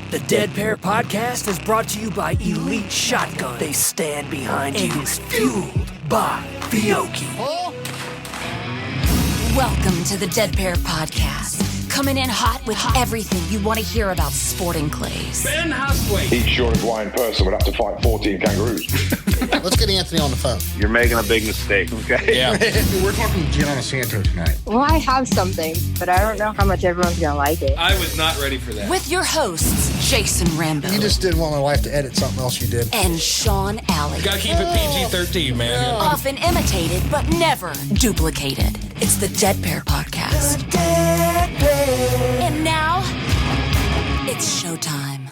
The Dead Pair Podcast is brought to you by Elite Shotgun. They stand behind you. Is fueled by Fiocchi. Welcome to the Dead Pair Podcast. Coming in hot with everything you want to hear about sporting clays. Ben Hustway. Each short blind person would have to fight 14 kangaroos. Let's get Anthony on the phone. You're making a big mistake, okay? Yeah. We're talking Gianna Santo tonight. Well, I have something, but I don't know how much everyone's going to like it. I was not ready for that. With your hosts, Jason Rambo. You just didn't want my wife to edit something else you did. And Sean Alley. Gotta keep it PG-13, man. Often imitated, but never duplicated. It's the Dead Pair Podcast. The Dead Pair. And now, it's showtime.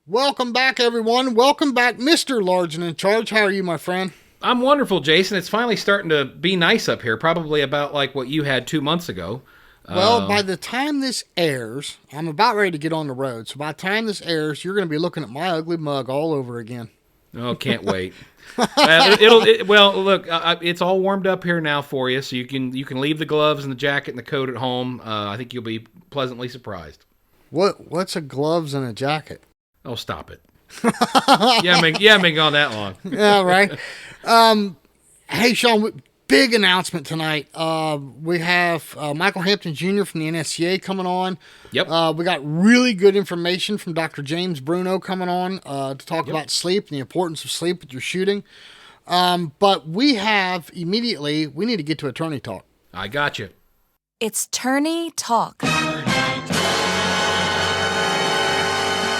Welcome back, everyone. Welcome back, Mr. Large and in Charge. How are you, my friend? I'm wonderful, Jason. It's finally starting to be nice up here, probably about like what you had 2 months ago. Well, by the time this airs, I'm about ready to get on the road. So by the time this airs, you're going to be looking at my ugly mug all over again. Oh, can't wait. Look, it's all warmed up here now for you, so you can leave the gloves and the jacket and the coat at home. I think you'll be pleasantly surprised. What's a gloves and a jacket? Oh, stop it. You haven't been gone that long. Yeah, right. Hey, Sean, big announcement tonight. We have Michael Hampton Jr. from the NSCA coming on. Yep. We got really good information from Dr. James Bruno coming on to talk about sleep and the importance of sleep with your shooting. But we need to get to attorney talk. I got you. It's Tourney Talk.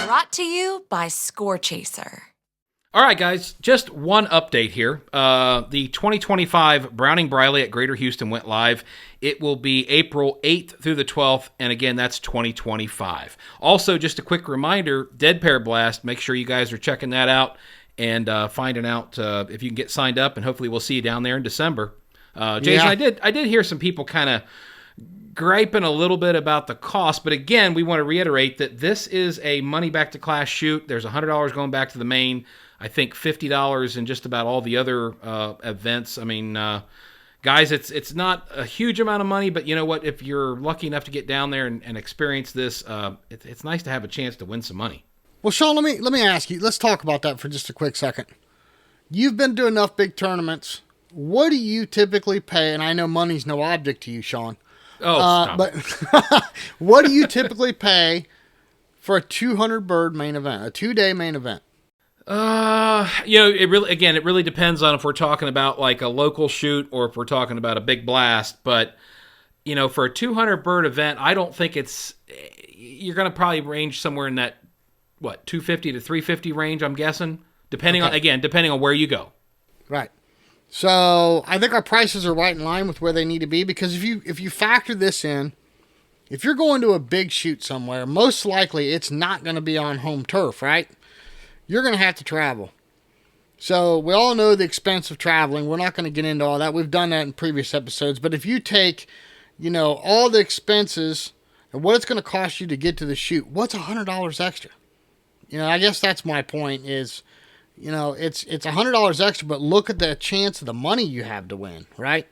Brought to you by Score Chaser. All right, guys, just one update here. The 2025 Browning Briley at Greater Houston went live. It will be April 8th through the 12th, and again, that's 2025. Also, just a quick reminder, Dead Pair Blast, make sure you guys are checking that out and finding out if you can get signed up, and hopefully we'll see you down there in December. Jason, I did hear some people kind of griping a little bit about the cost, but again, we want to reiterate that this is a money back to class shoot. There's $100 going back to the main. I think $50 in just about all the other events. I mean, guys, it's not a huge amount of money, but you know what? If you're lucky enough to get down there and experience this, it's nice to have a chance to win some money. Well, Sean, let me ask you. Let's talk about that for just a quick second. You've been to enough big tournaments. What do you typically pay? And I know money's no object to you, Sean. Oh, stop but it. What do you typically pay for a 200 bird main event, a 2-day main event? It really depends on if we're talking about like a local shoot or if we're talking about a big blast. But, for a 200 bird event, I don't think you're going to probably range somewhere in that, 250 to 350 range, I'm guessing, depending on where you go. Right. So I think our prices are right in line with where they need to be, because if you factor this in, if you're going to a big shoot somewhere, most likely it's not going to be on home turf, right? You're going to have to travel. So we all know the expense of traveling. We're not going to get into all that. We've done that in previous episodes. But if you take, all the expenses and what it's going to cost you to get to the shoot, what's $100 extra? I guess that's my point is, it's $100 extra, but look at the chance of the money you have to win, right?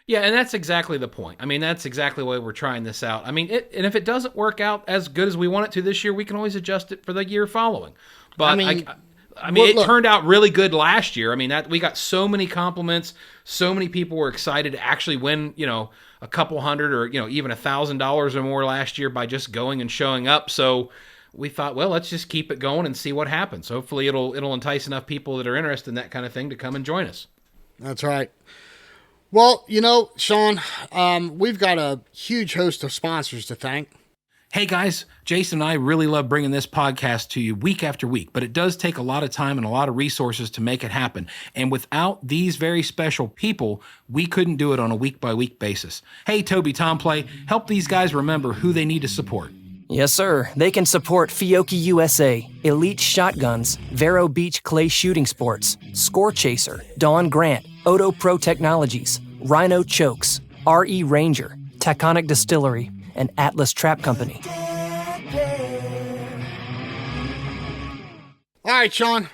Yeah, and that's exactly the point. I mean, that's exactly why we're trying this out. I mean, and if it doesn't work out as good as we want it to this year, we can always adjust it for the year following. But it turned out really good last year. I mean, we got so many compliments. So many people were excited to actually win, a couple hundred or, even $1,000 or more last year by just going and showing up. So we thought, well, let's just keep it going and see what happens. Hopefully it'll entice enough people that are interested in that kind of thing to come and join us. That's right. Well, Sean, we've got a huge host of sponsors to thank. Hey guys, Jason and I really love bringing this podcast to you week after week, but it does take a lot of time and a lot of resources to make it happen. And without these very special people, we couldn't do it on a week-by-week basis. Hey, Toby Tomplay, help these guys remember who they need to support. Yes, sir. They can support Fiocchi USA, Elite Shotguns, Vero Beach Clay Shooting Sports, Score Chaser, Dawn Grant, Odo Pro Technologies, Rhino Chokes, RE Ranger, Taconic Distillery, and Atlas Trap Company. All right, Sean.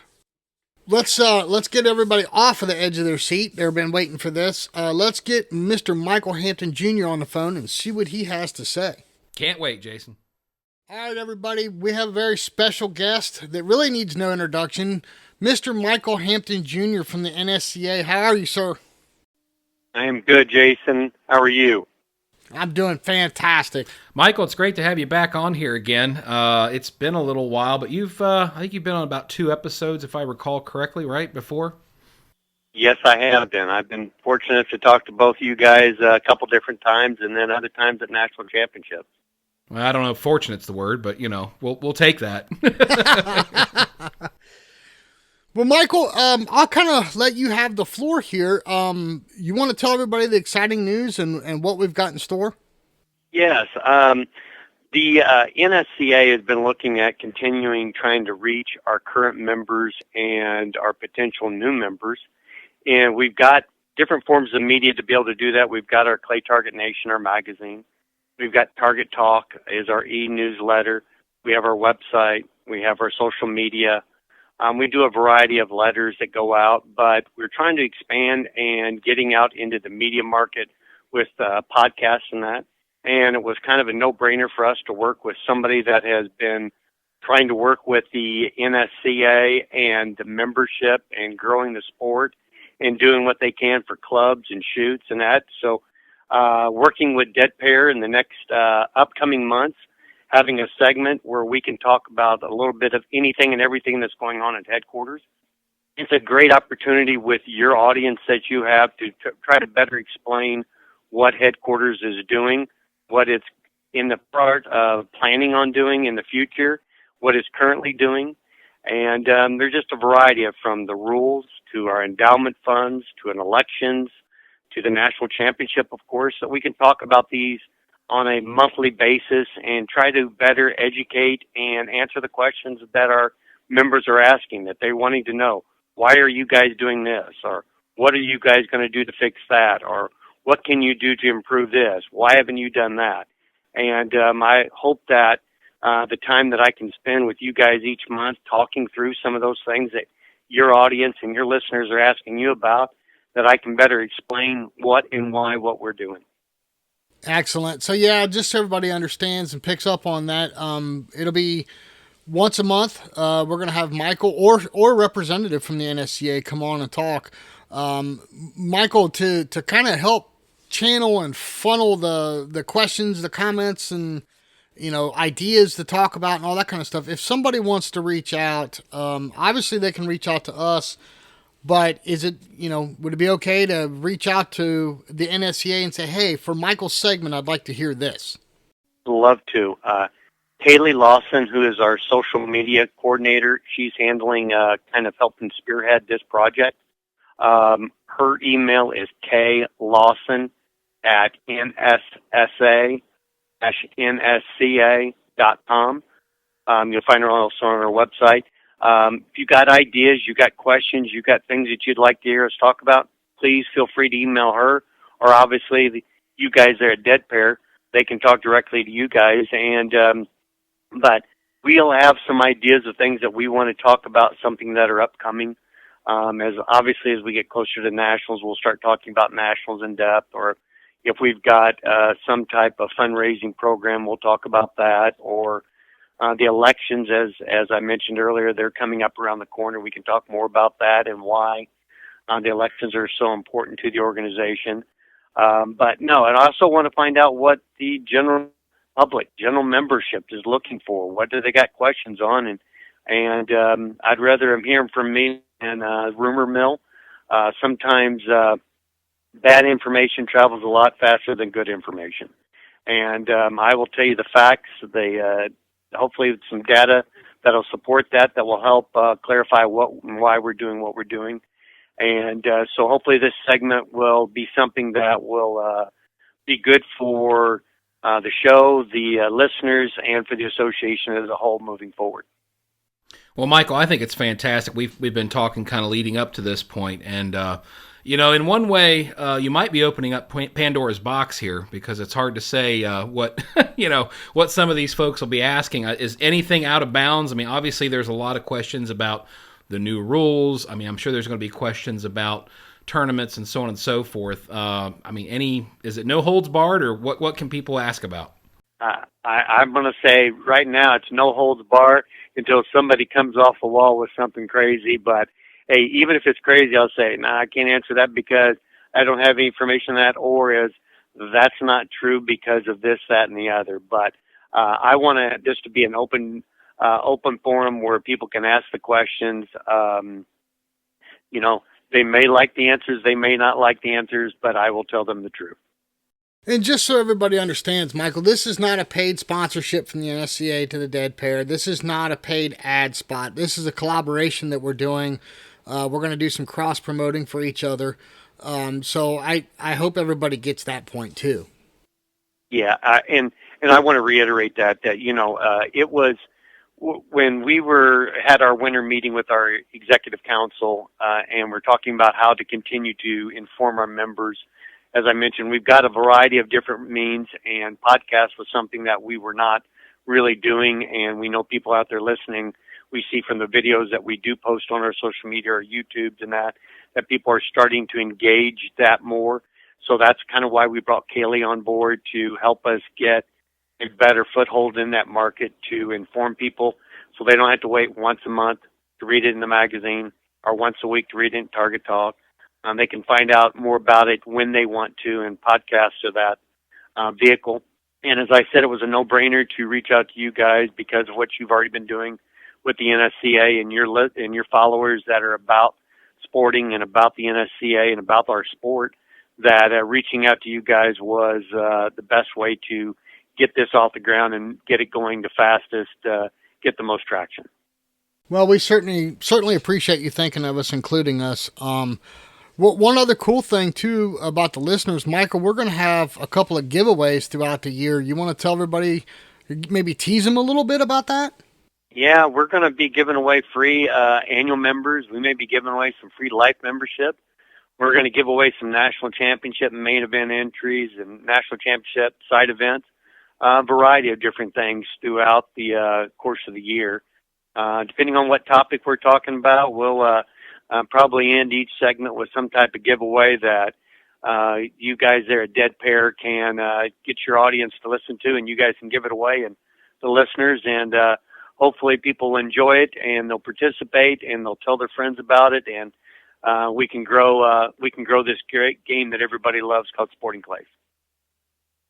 Let's get everybody off of the edge of their seat. They've been waiting for this. Let's get Mr. Michael Hampton Jr. on the phone and see what he has to say. Can't wait, Jason. All right, everybody, we have a very special guest that really needs no introduction, Mr. Michael Hampton Jr. from the NSCA. How are you, sir? I am good, Jason. How are you? I'm doing fantastic. Michael, it's great to have you back on here again. It's been a little while, but I think you've been on about 2 episodes, if I recall correctly, right, before? Yes, I have been. I've been fortunate to talk to both of you guys a couple different times, and then other times at national championships. Well, I don't know if fortunate's the word, but, we'll take that. Well, Michael, I'll kind of let you have the floor here. You want to tell everybody the exciting news and what we've got in store? Yes. The NSCA has been looking at trying to reach our current members and our potential new members. And we've got different forms of media to be able to do that. We've got our Clay Target Nation, our magazine. We've got Target Talk is our e-newsletter. We have our website. We have our social media. We do a variety of letters that go out, but we're trying to expand and getting out into the media market with podcasts and that. And it was kind of a no-brainer for us to work with somebody that has been trying to work with the NSCA and the membership and growing the sport and doing what they can for clubs and shoots and that. So working with Dead Pair in the next upcoming months, having a segment where we can talk about a little bit of anything and everything that's going on at headquarters. It's a great opportunity with your audience that you have to try to better explain what headquarters is doing, what it's in the part of planning on doing in the future, what it's currently doing. And there's just a variety of from the rules to our endowment funds to an elections to the national championship, of course, so we can talk about these on a monthly basis and try to better educate and answer the questions that our members are asking, that they're wanting to know. Why are you guys doing this? Or what are you guys going to do to fix that? Or what can you do to improve this? Why haven't you done that? And I hope that the time that I can spend with you guys each month talking through some of those things that your audience and your listeners are asking you about, that I can better explain what and why what we're doing. Excellent. So yeah, just so everybody understands and picks up on that, it'll be once a month. We're going to have Michael or a representative from the NSCA come on and talk. Michael, to kind of help channel and funnel the questions, the comments, and ideas to talk about and all that kind of stuff. If somebody wants to reach out, obviously they can reach out to us. But is it, would it be okay to reach out to the NSCA and say, hey, for Michael's segment, I'd like to hear this? Love to. Haley Lawson, who is our social media coordinator, she's handling, kind of helping spearhead this project. Her email is klawson@nssa-nsca.com. You'll find her also on our website. If you got ideas, you got questions, you got things that you'd like to hear us talk about, please feel free to email her, or obviously you guys there at Dead Pair, they can talk directly to you guys. And but we'll have some ideas of things that we want to talk about, something that are upcoming. As we get closer to nationals, we'll start talking about nationals in depth, or if we've got some type of fundraising program, we'll talk about that, or the elections, as I mentioned earlier, they're coming up around the corner. We can talk more about that and why the elections are so important to the organization. But no, and I also want to find out what the general public, general membership is looking for. What do they got questions on? And I'd rather them hear from me than rumor mill. Sometimes bad information travels a lot faster than good information. And I will tell you the facts. Hopefully some data that'll support that will help clarify what and why we're doing what we're doing. And so hopefully this segment will be something that will be good for the show, the listeners, and for the association as a whole moving forward. Well, Michael, I think it's fantastic. We've been talking kind of leading up to this point, and in one way, you might be opening up Pandora's box here, because it's hard to say what what some of these folks will be asking. Is anything out of bounds? I mean, obviously, there's a lot of questions about the new rules. I mean, I'm sure there's going to be questions about tournaments and so on and so forth. Is it no holds barred, or what can people ask about? I'm going to say right now it's no holds bar until somebody comes off the wall with something crazy. But hey, even if it's crazy, I'll say, I can't answer that because I don't have any information on that, or is that's not true because of this, that, and the other. But I want this to be an open forum where people can ask the questions. They may like the answers, they may not like the answers, but I will tell them the truth. And just so everybody understands, Michael, this is not a paid sponsorship from the NSCA to the Dead Pair. This is not a paid ad spot. This is a collaboration that we're doing. We're going to do some cross-promoting for each other. So I hope everybody gets that point, too. Yeah, and I want to reiterate that it was when we had our winter meeting with our executive council, and we're talking about how to continue to inform our members. As I mentioned, we've got a variety of different means, and podcast was something that we were not really doing, and we know people out there listening. We see from the videos that we do post on our social media or YouTubes and that people are starting to engage that more. So that's kind of why we brought Kaylee on board to help us get a better foothold in that market to inform people so they don't have to wait once a month to read it in the magazine or once a week to read it in Target Talk. They can find out more about it when they want to, and podcasts are that vehicle. And as I said, it was a no-brainer to reach out to you guys because of what you've already been doing with the NSCA and your followers that are about sporting and about the NSCA and about our sport, that reaching out to you guys was the best way to get this off the ground and get it going the fastest, get the most traction. Well, we certainly appreciate you thinking of us, including us. One other cool thing, too, about the listeners, Michael, we're going to have a couple of giveaways throughout the year. You want to tell everybody, maybe tease them a little bit about that? Yeah, we're going to be giving away free annual members. We may be giving away some free life membership. We're going to give away some national championship and main event entries and national championship side events, a variety of different things throughout the course of the year. Depending on what topic we're talking about, we'll probably end each segment with some type of giveaway that you guys there at Dead Pair can get your audience to listen to, and you guys can give it away, and the listeners, and hopefully people will enjoy it, and they'll participate, and they'll tell their friends about it, and we can grow this great game that everybody loves called Sporting Clays.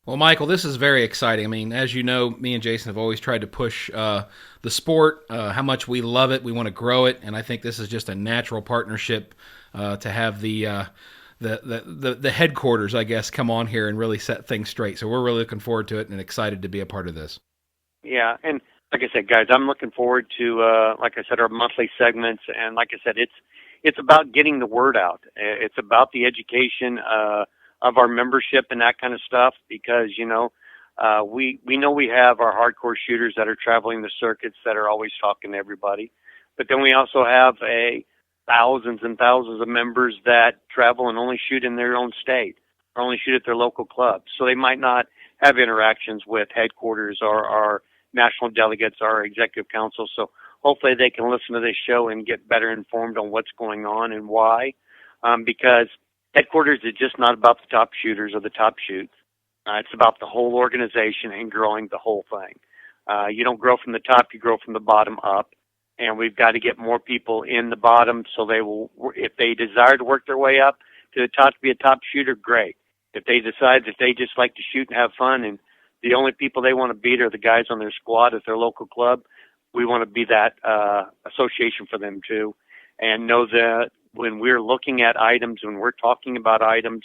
Well, Michael, this is very exciting. I mean, as you know, me and Jason have always tried to push the sport, how much we love it. We want to grow it, and I think this is just a natural partnership to have the headquarters, I guess, come on here and really set things straight. So we're really looking forward to it and excited to be a part of this. Yeah, and like I said, guys, I'm looking forward to, like I said, our monthly segments, and like I said, it's about getting the word out. It's about the education of our membership and that kind of stuff, because we know we have our hardcore shooters that are traveling the circuits that are always talking to everybody, but then we also have thousands and thousands of members that travel and only shoot in their own state or only shoot at their local clubs, so they might not have interactions with headquarters or our national delegates or our executive council. So hopefully they can listen to this show and get better informed on what's going on and why, because headquarters is just not about the top shooters or the top shoots. It's about the whole organization and growing the whole thing. You don't grow from the top, you grow from the bottom up. And we've got to get more people in the bottom so they will, if they desire to work their way up to the top to be a top shooter, great. If they decide that they just like to shoot and have fun and the only people they want to beat are the guys on their squad at their local club, we want to be that association for them too. And know that when we're looking at items, when we're talking about items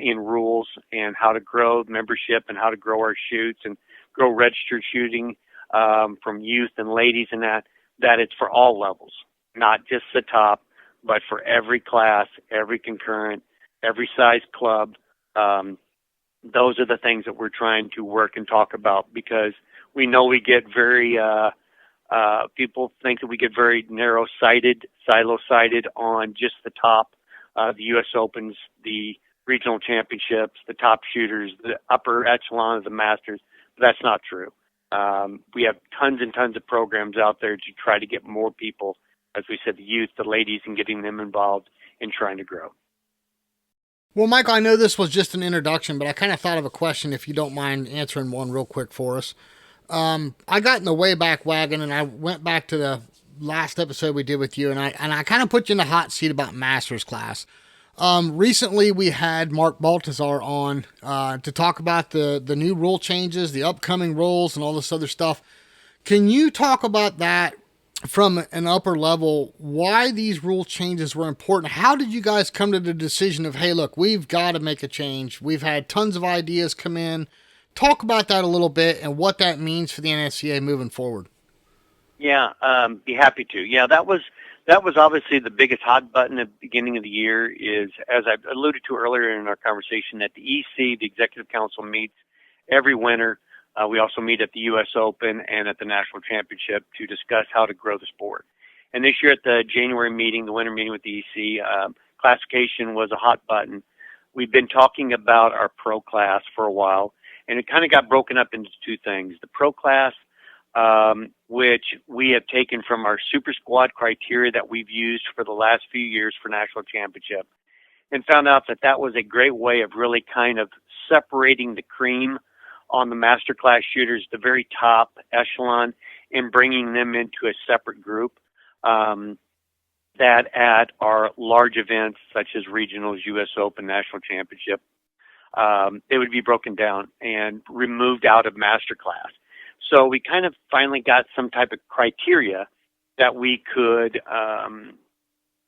in rules and how to grow membership and how to grow our shoots and grow registered shooting from youth and ladies and that it's for all levels, not just the top, but for every class, every concurrent, every size club. Those are the things that we're trying to work and talk about, because we know we get very people think that we get very narrow-sighted, silo-sighted on just the top, the U.S. Opens, the regional championships, the top shooters, the upper echelon of the Masters. But that's not true. We have tons and tons of programs out there to try to get more people, as we said, the youth, the ladies, and getting them involved in trying to grow. Well, Michael, I know this was just an introduction, but I kind of thought of a question if you don't mind answering one real quick for us. I got in the Wayback Wagon and I went back to the last episode we did with you, and I kind of put you in the hot seat about Masters class. Recently we had Mark Baltazar on to talk about the new rule changes, the upcoming rules, and all this other stuff. Can you talk about that from an upper level, why these rule changes were important? How did you guys come to the decision of, hey, look, we've got to make a change? We've had tons of ideas come in. Talk about that a little bit and what that means for the NSCA moving forward. Yeah, be happy to. Yeah, that was obviously the biggest hot button at the beginning of the year is, as I alluded to earlier in our conversation, that the EC, the Executive Council, meets every winter. We also meet at the U.S. Open and at the National Championship to discuss how to grow the sport. And this year at the January meeting, the winter meeting with the EC, classification was a hot button. We've been talking about our pro class for a while, and it kind of got broken up into two things. The pro class, which we have taken from our super squad criteria that we've used for the last few years for National Championship, and found out that that was a great way of really kind of separating the cream on the masterclass shooters, the very top echelon, and bringing them into a separate group. That at our large events such as regionals, U.S. Open, National Championship, they would be broken down and removed out of masterclass. So we kind of finally got some type of criteria that we could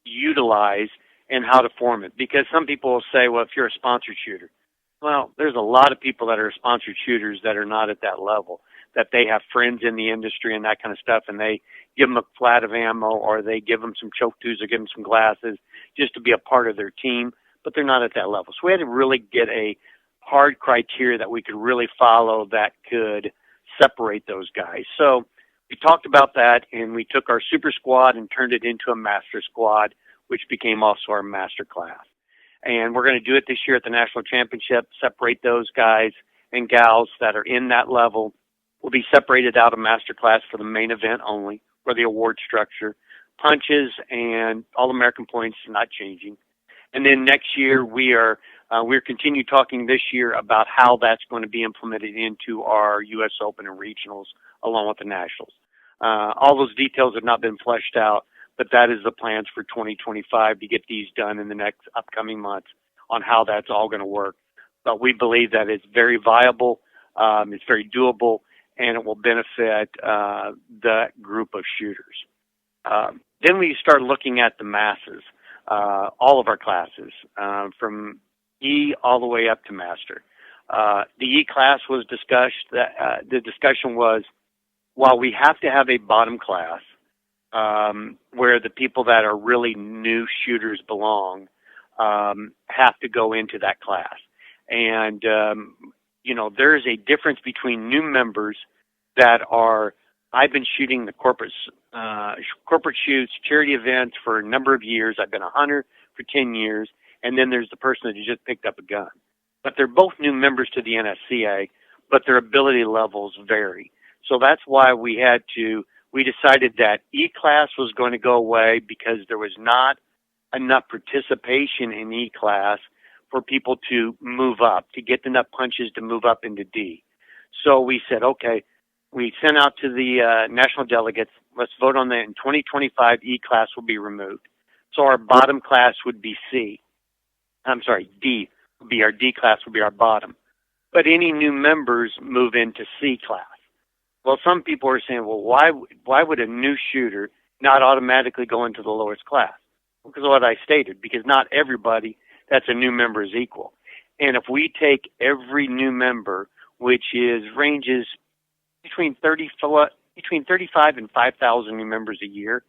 utilize and how to form it. Because some people will say, well, if you're a sponsored shooter, well, there's a lot of people that are sponsored shooters that are not at that level, that they have friends in the industry and that kind of stuff, and they give them a flat of ammo or they give them some choke tubes or give them some glasses just to be a part of their team, but they're not at that level. So we had to really get a hard criteria that we could really follow that could separate those guys. So we talked about that, and we took our super squad and turned it into a master squad, which became also our master class. And we're going to do it this year at the National Championship, separate those guys and gals that are in that level. Will be separated out of master class for the main event only, for the award structure. Punches and All-American points not changing. And then next year we're continue talking this year about how that's going to be implemented into our U.S. Open and regionals along with the nationals. All those details have not been fleshed out, but that is the plans for 2025 to get these done in the next upcoming months on how that's all going to work. But we believe that it's very viable, it's very doable, and it will benefit that group of shooters. Then we start looking at the masses, all of our classes, from E all the way up to master. The E class was discussed. The discussion was, while we have to have a bottom class, where the people that are really new shooters belong, have to go into that class. And, there is a difference between new members that are, I've been shooting the corporate shoots, charity events for a number of years. I've been a hunter for 10 years. And then there's the person that just picked up a gun. But they're both new members to the NSCA, but their ability levels vary. So that's why we decided that E-class was going to go away because there was not enough participation in E-class for people to move up, to get enough punches to move up into D. So we said, okay, we sent out to the national delegates, let's vote on that. In 2025, E-class will be removed. So our bottom class would be D. Would be our D class, would be our bottom. But any new members move into C class. Well, some people are saying, well, why would a new shooter not automatically go into the lowest class? Because of what I stated, because not everybody that's a new member is equal. And if we take every new member, which ranges between 35 and 5,000 new members a year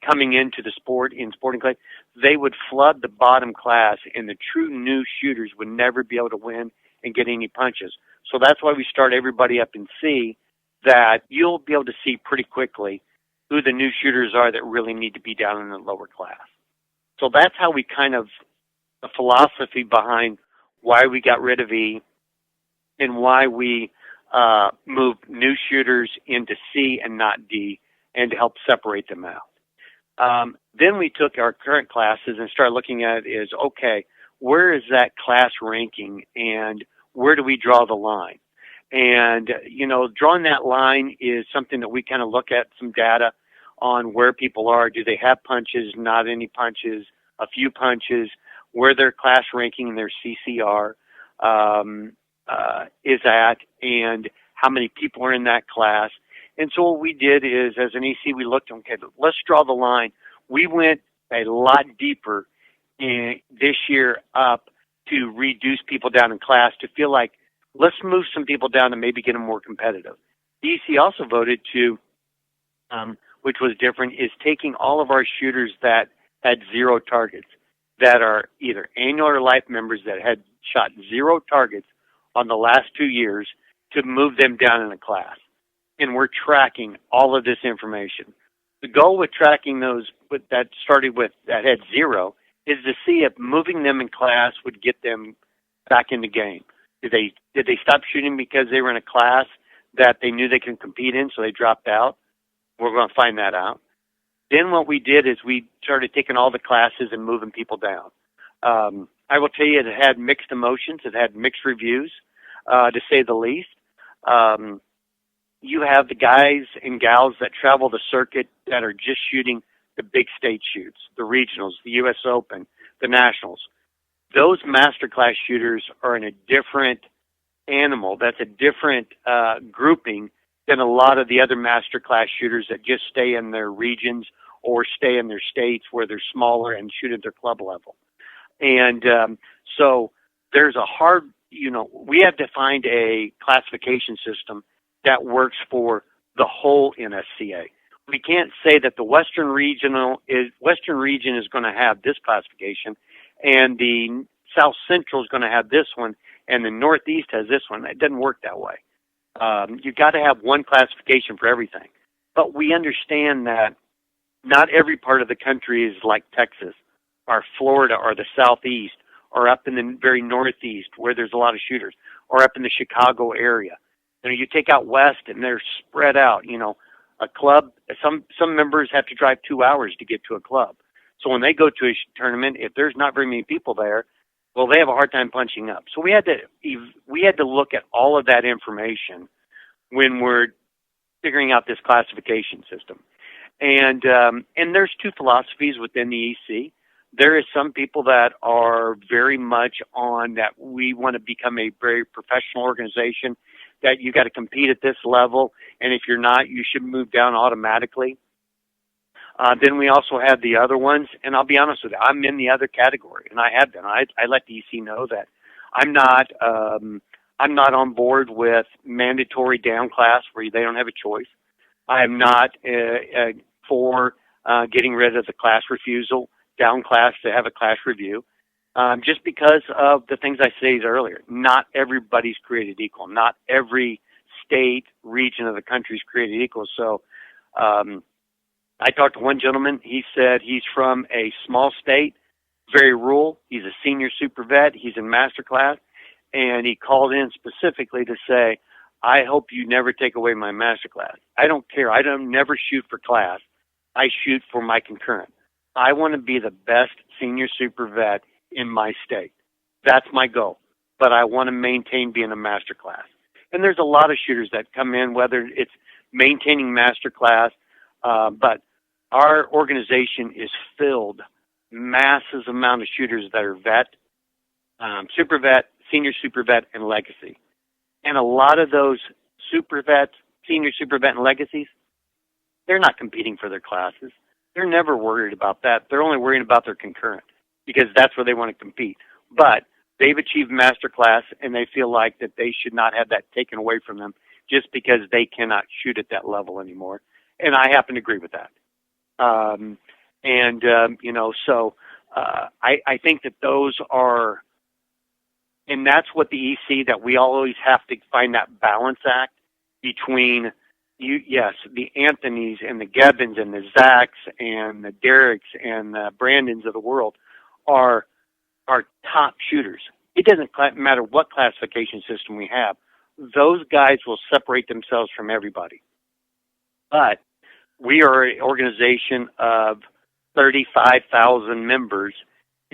coming into the sport in sporting class, they would flood the bottom class, and the true new shooters would never be able to win and get any punches. So that's why we start everybody up in C, that you'll be able to see pretty quickly who the new shooters are that really need to be down in the lower class. So that's how we kind of, the philosophy behind why we got rid of E and why we moved new shooters into C and not D, and to help separate them out. Then we took our current classes and started looking at it as, okay, where is that class ranking and where do we draw the line? And, drawing that line is something that we kind of look at some data on where people are. Do they have punches, not any punches, a few punches, where their class ranking and their CCR is at, and how many people are in that class. And so what we did is, as an EC, we looked, okay, let's draw the line. We went a lot deeper this year up to reduce people down in class to feel like, let's move some people down and maybe get them more competitive. The EC also voted to, which was different, is taking all of our shooters that had 0 targets, that are either annual or life members that had shot 0 targets on the last 2 years, to move them down in a class. And we're tracking all of this information. The goal with tracking those that started with that had 0 is to see if moving them in class would get them back in the game. Did they stop shooting because they were in a class that they knew they could compete in, so they dropped out? We're going to find that out. Then what we did is we started taking all the classes and moving people down. I will tell you, it had mixed emotions. It had mixed reviews, to say the least. You have the guys and gals that travel the circuit that are just shooting the big state shoots, the regionals, the U.S. Open, the Nationals. Those masterclass shooters are in a different animal. That's a different grouping than a lot of the other masterclass shooters that just stay in their regions or stay in their states where they're smaller and shoot at their club level. And so there's a hard, we have to find a classification system that works for the whole NSCA. We can't say that the Western region is going to have this classification, and the South Central is going to have this one, and the Northeast has this one. It doesn't work that way. You've got to have one classification for everything. But we understand that not every part of the country is like Texas or Florida or the Southeast or up in the very Northeast where there's a lot of shooters, or up in the Chicago area. You take out West and they're spread out. A club, some members have to drive 2 hours to get to a club. So when they go to a tournament, if there's not very many people there, well, they have a hard time punching up. So we had to look at all of that information when we're figuring out this classification system. And there's 2 philosophies within the EC. There is some people that are very much on that we want to become a very professional organization, that you got to compete at this level, and if you're not, you should move down automatically. Then we also have the other ones, and I'll be honest with you, I'm in the other category, and I have been. I let the EC know that I'm not on board with mandatory down class where they don't have a choice. I am not for getting rid of the class refusal, down class to have a class review. Just because of the things I said earlier. Not everybody's created equal. Not every state, region of the country is created equal. So I talked to one gentleman. He said he's from a small state, very rural. He's a senior super vet. He's in master class. And he called in specifically to say, I hope you never take away my master class. I don't care. I don't never shoot for class. I shoot for my concurrent. I want to be the best senior super vet in my state. That's my goal. But I want to maintain being a master class. And there's a lot of shooters that come in, whether it's maintaining master class, but our organization is filled massive amount of shooters that are vet, super vet, senior super vet, and legacy. And a lot of those super vets, senior super vet, and legacies, they're not competing for their classes. They're never worried about that. They're only worried about their concurrent, because that's where they want to compete. But they've achieved master class, and they feel like that they should not have that taken away from them just because they cannot shoot at that level anymore. And I happen to agree with that. I think that those are, and that's what the EC, that we always have to find that balance act between the Anthonys and the Gevins and the Zachs and the Derricks and the Brandons of the world are top shooters. It doesn't matter what classification system we have. Those guys will separate themselves from everybody. But we are an organization of 35,000 members,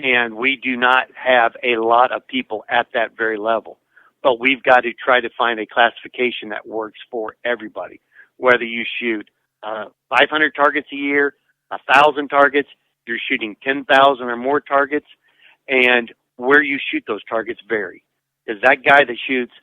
And we do not have a lot of people at that very level. But we've got to try to find a classification that works for everybody. Whether you shoot 500 targets a year, 1,000 targets, you're shooting 10,000 or more targets, and where you shoot those targets vary. Because that guy that shoots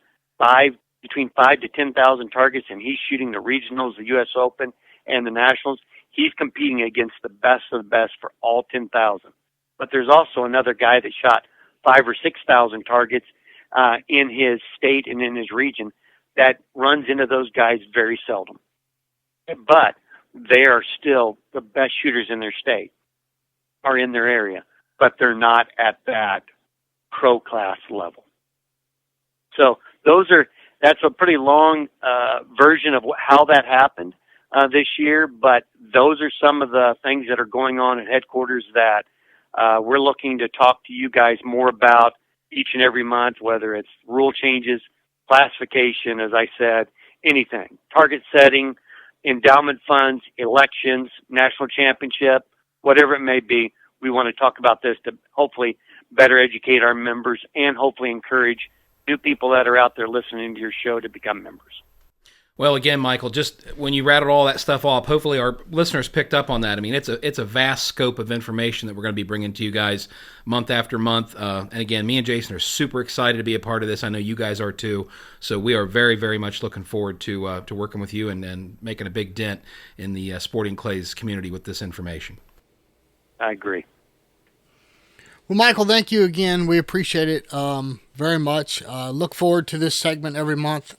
between 5 to 10,000 targets, and he's shooting the regionals, the U.S. Open, and the Nationals, he's competing against the best of the best for all 10,000. But there's also another guy that shot 5,000 or 6,000 targets in his state and in his region that runs into those guys very seldom. But they are still the best shooters in their state, are in their area, but they're not at that pro class level. So that's a pretty long version of how that happened this year, but those are some of the things that are going on at headquarters that we're looking to talk to you guys more about each and every month, whether it's rule changes, classification, as I said, anything, target setting, endowment funds, elections, national championship, whatever it may be. We want to talk about this to hopefully better educate our members and hopefully encourage new people that are out there listening to your show to become members. Well, again, Michael, just when you rattled all that stuff off, hopefully our listeners picked up on that. I mean, it's a vast scope of information that we're going to be bringing to you guys month after month. And again, me and Jason are super excited to be a part of this. I know you guys are too. So we are very, very much looking forward to working with you and making a big dent in the sporting clays community with this information. I agree. Well, Michael, thank you again. We appreciate it very much. Look forward to this segment every month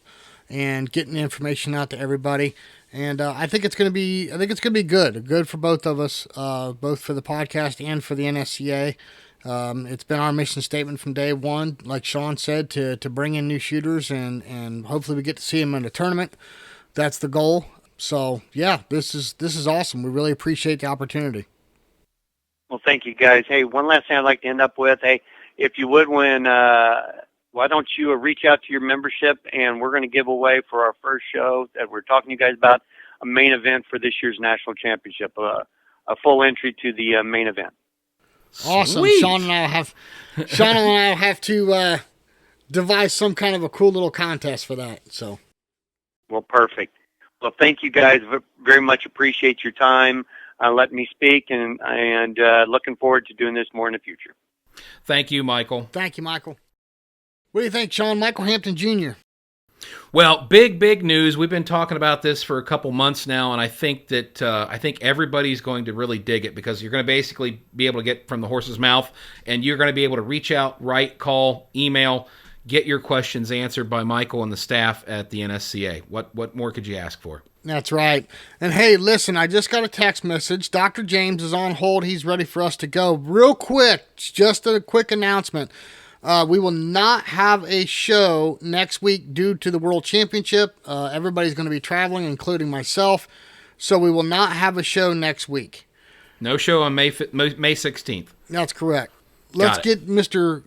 and getting the information out to everybody. And I think it's going to be good for both of us, both for the podcast and for the NSCA. It's been our mission statement from day one, like Sean said, to bring in new shooters and hopefully we get to see them in a tournament. That's the goal. So yeah, this is awesome. We really appreciate the opportunity. Well, thank you guys. Hey, one last thing I'd like to end up with. Hey, if you would, why don't you reach out to your membership, and we're going to give away for our first show that we're talking to you guys about a main event for this year's national championship, a full entry to the main event. Awesome. Sweet. Sean and I will have to devise some kind of a cool little contest for that. So, well, perfect. Well, thank you guys. Very much appreciate your time. Letting me speak, and looking forward to doing this more in the future. Thank you, Michael. Thank you, Michael. What do you think, Sean? Michael Hampton Jr. Well, big news. We've been talking about this for a couple months now, and I think that everybody's going to really dig it because you're going to basically be able to get from the horse's mouth, and you're going to be able to reach out, write, call, email, get your questions answered by Michael and the staff at the NSCA. What more could you ask for? That's right. And hey, listen, I just got a text message. Dr. James is on hold. He's ready for us to go. Real quick, just a quick announcement. We will not have a show next week due to the World Championship. Everybody's going to be traveling, including myself. So we will not have a show next week. No show on May 16th. That's correct. Let's get Dr.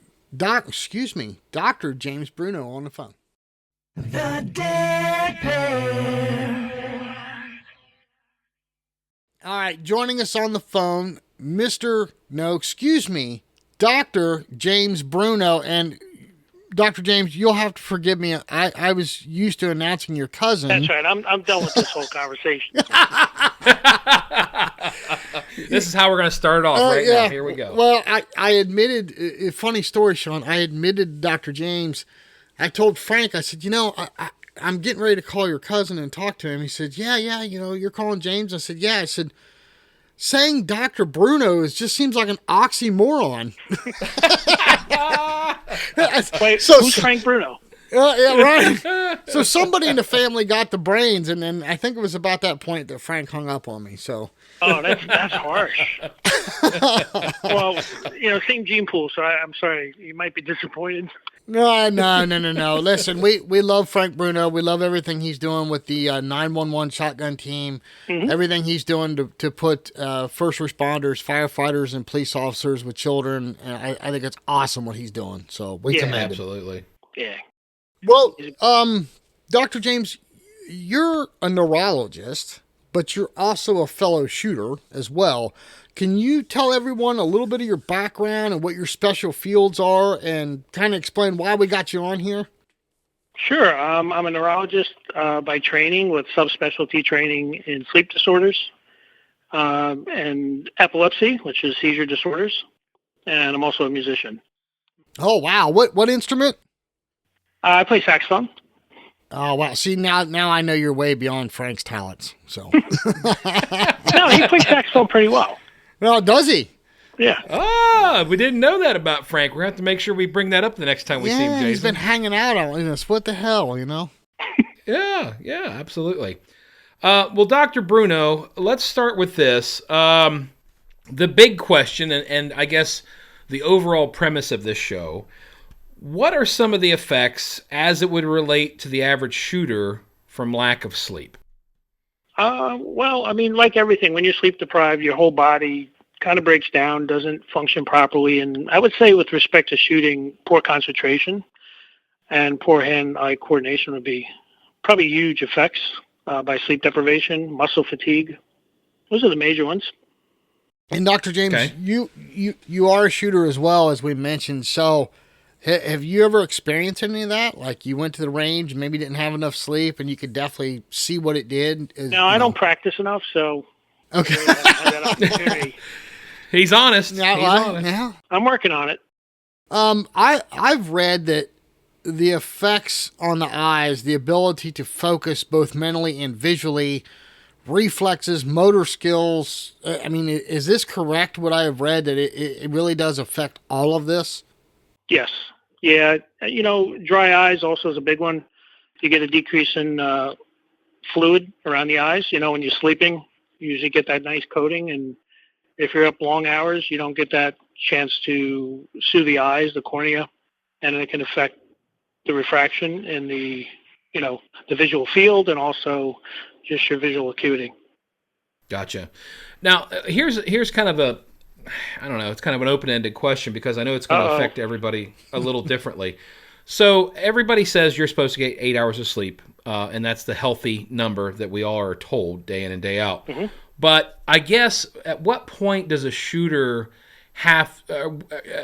James Bruno on the phone. The Dead Pair. All right, joining us on the phone, Dr. James Bruno. And Dr. James, you'll have to forgive me. I was used to announcing your cousin. That's right. I'm done with this whole conversation. This is how we're going to start off now. Here we go. Well, I admitted, a funny story, Sean. I admitted Dr. James. I told Frank, I said, I'm getting ready to call your cousin and talk to him. He said, yeah, you're calling James? I said, yeah. I said, saying Dr. Bruno just seems like an oxymoron. Wait, who's Frank Bruno? Yeah, right. So somebody in the family got the brains, and then I think it was about that point that Frank hung up on me. So. Oh, that's harsh. Well, same gene pool, so I'm sorry. You might be disappointed. No. Listen, we love Frank Bruno. We love everything he's doing with the 911 shotgun team, everything he's doing to put first responders, firefighters, and police officers with children. I think it's awesome what he's doing. So we commend him. Absolutely. Yeah. Well, Dr. James, you're a neurologist, but you're also a fellow shooter as well. Can you tell everyone a little bit of your background and what your special fields are and kind of explain why we got you on here? Sure. I'm a neurologist by training with subspecialty training in sleep disorders and epilepsy, which is seizure disorders. And I'm also a musician. Oh, wow. What instrument? I play saxophone. Oh, wow. See, now I know you're way beyond Frank's talents. So. No, he plays saxophone pretty well. Well, does he? Yeah. Ah, we didn't know that about Frank. We're going to have to make sure we bring that up the next time we see him, Jason. He's been hanging out on us. What the hell, you know? Yeah, absolutely. Well, Dr. Bruno, let's start with this. The big question, and I guess the overall premise of this show, what are some of the effects as it would relate to the average shooter from lack of sleep? Well, I mean, like everything, when you're sleep deprived, your whole body kind of breaks down, doesn't function properly. And I would say with respect to shooting, poor concentration and poor hand-eye coordination would be probably huge effects by sleep deprivation, muscle fatigue. Those are the major ones. And Dr. James, okay. you are a shooter as well, as we mentioned. So have you ever experienced any of that? Like you went to the range, maybe didn't have enough sleep, and you could definitely see what it did? No, I don't practice enough, so okay. He's honest. Yeah, He's honest. Yeah. I'm working on it. I've read that the effects on the eyes, the ability to focus both mentally and visually, reflexes, motor skills. I mean, is this correct? What I have read that it really does affect all of this? Yes. Yeah. You know, dry eyes also is a big one. You get a decrease in fluid around the eyes. You know, when you're sleeping, you usually get that nice coating, and if you're up long hours, you don't get that chance to soothe the eyes, the cornea, and it can affect the refraction in the, you know, the visual field and also just your visual acuity. Gotcha. Now, here's kind of a, I don't know, it's kind of an open-ended question because I know it's going to affect everybody a little differently. So everybody says you're supposed to get 8 hours of sleep, and that's the healthy number that we all are told day in and day out. Mm-hmm. But I guess at what point does a shooter have,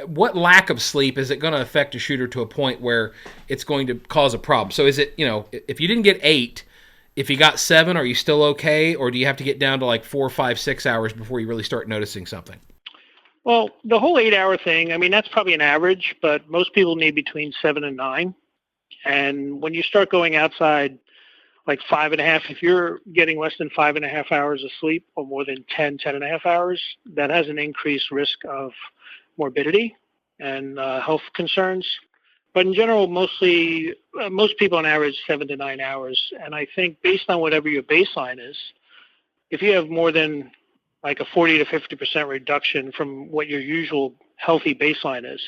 what lack of sleep is it going to affect a shooter to a point where it's going to cause a problem? So is it, you know, if you didn't get 8, if you got 7, are you still okay? Or do you have to get down to like 4, 5, 6 hours before you really start noticing something? Well, the whole 8-hour thing, I mean, that's probably an average, but most people need between 7 and 9. And when you start going outside, like 5.5, if you're getting less than 5.5 hours of sleep or more than 10.5 hours, that has an increased risk of morbidity and health concerns. But in general, most people on average 7 to 9 hours. And I think based on whatever your baseline is, if you have more than like a 40 to 50% reduction from what your usual healthy baseline is,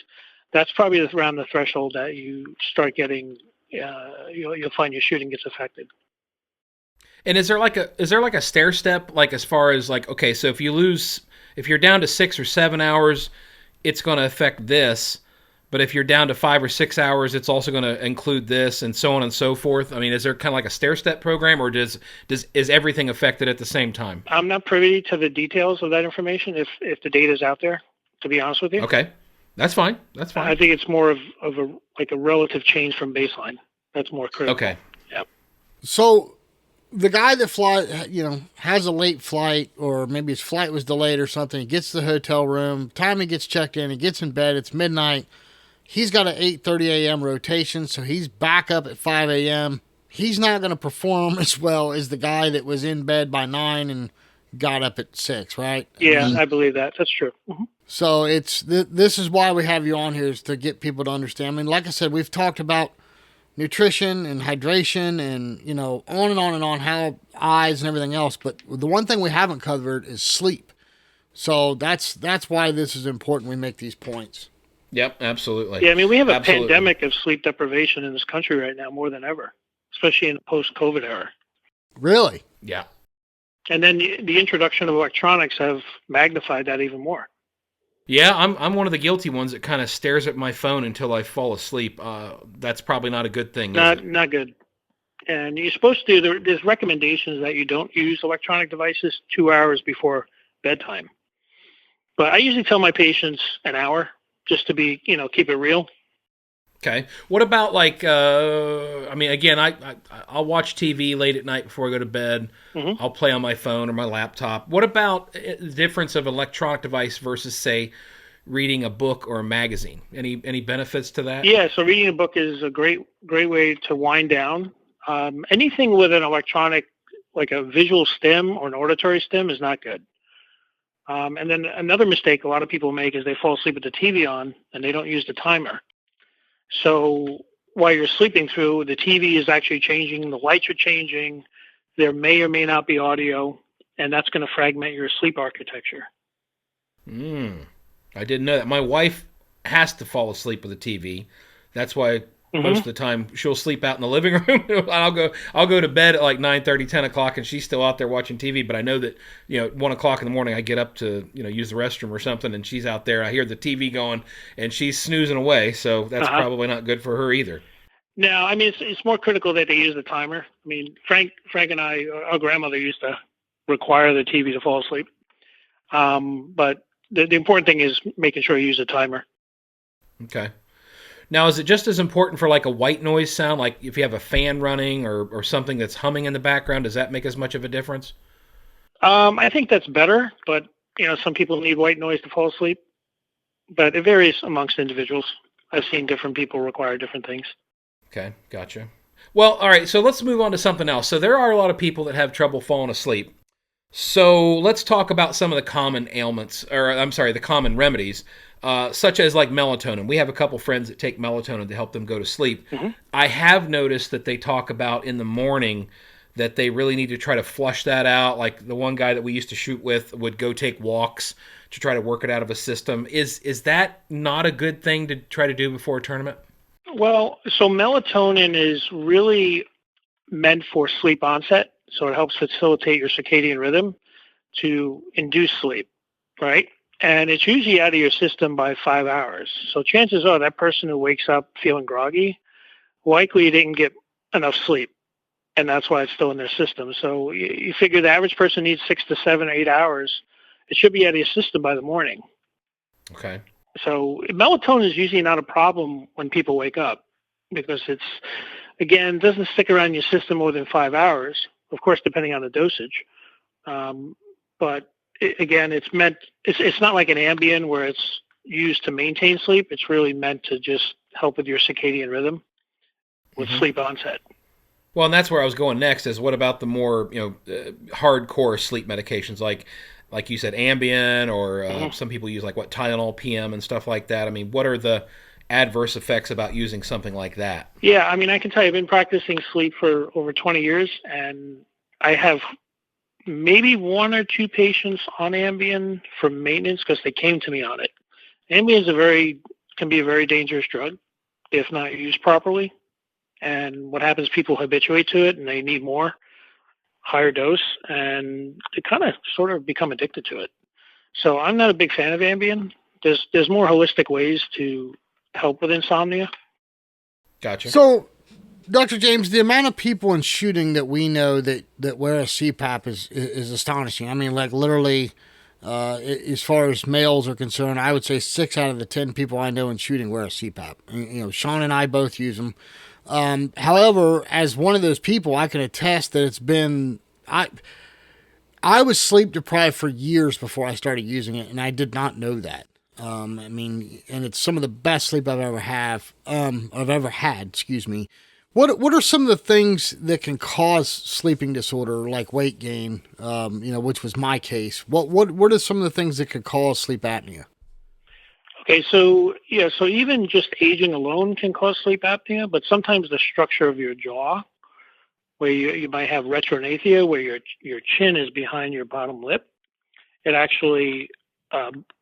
that's probably around the threshold that you start getting, you'll find your shooting gets affected. And is there like a stair step, like as far as like, okay, so if you're down to 6 or 7 hours, it's going to affect this, but if you're down to 5 or 6 hours, it's also going to include this, and so on and so forth? I mean, is there kind of like a stair step program, or is everything affected at the same time? I'm not privy to the details of that information. If the data is out there, to be honest with you. Okay, that's fine. That's fine. I think it's more of a relative change from baseline. That's more critical. Okay. Yep. So the guy that has a late flight, or maybe his flight was delayed or something, he gets to the hotel room, time he gets checked in, he gets in bed, it's midnight. He's got an 8:30 a.m. rotation, so he's back up at 5 a.m. He's not going to perform as well as the guy that was in bed by 9 and got up at 6, right? Yeah, I believe that. That's true. Mm-hmm. So this is why we have you on here, is to get people to understand. I mean, like I said, we've talked about nutrition and hydration and, on and on and on, how eyes and everything else. But the one thing we haven't covered is sleep. So that's why this is important. We make these points. Yep, absolutely. Yeah, I mean, we have a pandemic of sleep deprivation in this country right now more than ever, especially in the post-COVID era. Really? Yeah. And then the introduction of electronics have magnified that even more. Yeah, I'm one of the guilty ones that kind of stares at my phone until I fall asleep. That's probably not a good thing. Not good. And you're supposed to. There's recommendations that you don't use electronic devices 2 hours before bedtime. But I usually tell my patients an hour just to be, keep it real. Okay. What about again, I'll watch TV late at night before I go to bed. Mm-hmm. I'll play on my phone or my laptop. What about the difference of an electronic device versus, say, reading a book or a magazine? Any benefits to that? Yeah. So reading a book is a great way to wind down. Anything with an electronic, like a visual stim or an auditory stim, is not good. And then another mistake a lot of people make is they fall asleep with the TV on and they don't use the timer. So while you're sleeping through, the TV is actually changing, the lights are changing, there may or may not be audio, and that's going to fragment your sleep architecture. I didn't know that. My wife has to fall asleep with the TV. That's why most of the time she'll sleep out in the living room. I'll go to bed at like 9:30, 10 o'clock, and she's still out there watching TV. But I know that 1 o'clock in the morning I get up to use the restroom or something, and she's out there. I hear the TV going, and she's snoozing away. So that's probably not good for her either. No, I mean it's more critical that they use the timer. I mean Frank and I, our grandmother used to require the TV to fall asleep. But the important thing is making sure you use a timer. Okay. Now, is it just as important for like a white noise sound, like if you have a fan running or something that's humming in the background? Does that make as much of a difference? I think that's better, but some people need white noise to fall asleep. But it varies amongst individuals. I've seen different people require different things. Okay, gotcha. Well, all right, so let's move on to something else. So there are a lot of people that have trouble falling asleep. So let's talk about some of the common ailments, the common remedies. Such as like melatonin. We have a couple friends that take melatonin to help them go to sleep. Mm-hmm. I have noticed that they talk about in the morning that they really need to try to flush that out. Like the one guy that we used to shoot with would go take walks to try to work it out of a system. Is that not a good thing to try to do before a tournament? Well, so melatonin is really meant for sleep onset. So it helps facilitate your circadian rhythm to induce sleep, right? And it's usually out of your system by 5 hours. So chances are that person who wakes up feeling groggy likely didn't get enough sleep. And that's why it's still in their system. So you figure the average person needs 6 to 7 or 8 hours. It should be out of your system by the morning. Okay. So melatonin is usually not a problem when people wake up because it doesn't stick around your system more than 5 hours, of course, depending on the dosage. But it's not like an Ambien where it's used to maintain sleep. It's really meant to just help with your circadian rhythm with sleep onset. Well, and that's where I was going next is what about the more, hardcore sleep medications like you said, Ambien or some people use Tylenol PM and stuff like that. I mean, what are the adverse effects about using something like that? Yeah, I mean, I can tell you I've been practicing sleep for over 20 years and I have maybe 1 or 2 patients on Ambien for maintenance because they came to me on it. Ambien can be a very dangerous drug if not used properly. And what happens, people habituate to it and they need more, higher dose, and they kind of sort of become addicted to it. So I'm not a big fan of Ambien. There's more holistic ways to help with insomnia. Gotcha. So, Dr. James, the amount of people in shooting that we know that wear a CPAP is astonishing. I mean, like literally, as far as males are concerned, I would say 6 out of the 10 people I know in shooting wear a CPAP. Sean and I both use them. However, as one of those people, I can attest that it's been I was sleep deprived for years before I started using it, and I did not know that. And it's some of the best sleep I've ever had. Excuse me. What are some of the things that can cause sleeping disorder, like weight gain? Which was my case. What are some of the things that could cause sleep apnea? Okay, so even just aging alone can cause sleep apnea, but sometimes the structure of your jaw, where you might have retrognathia, where your chin is behind your bottom lip, it actually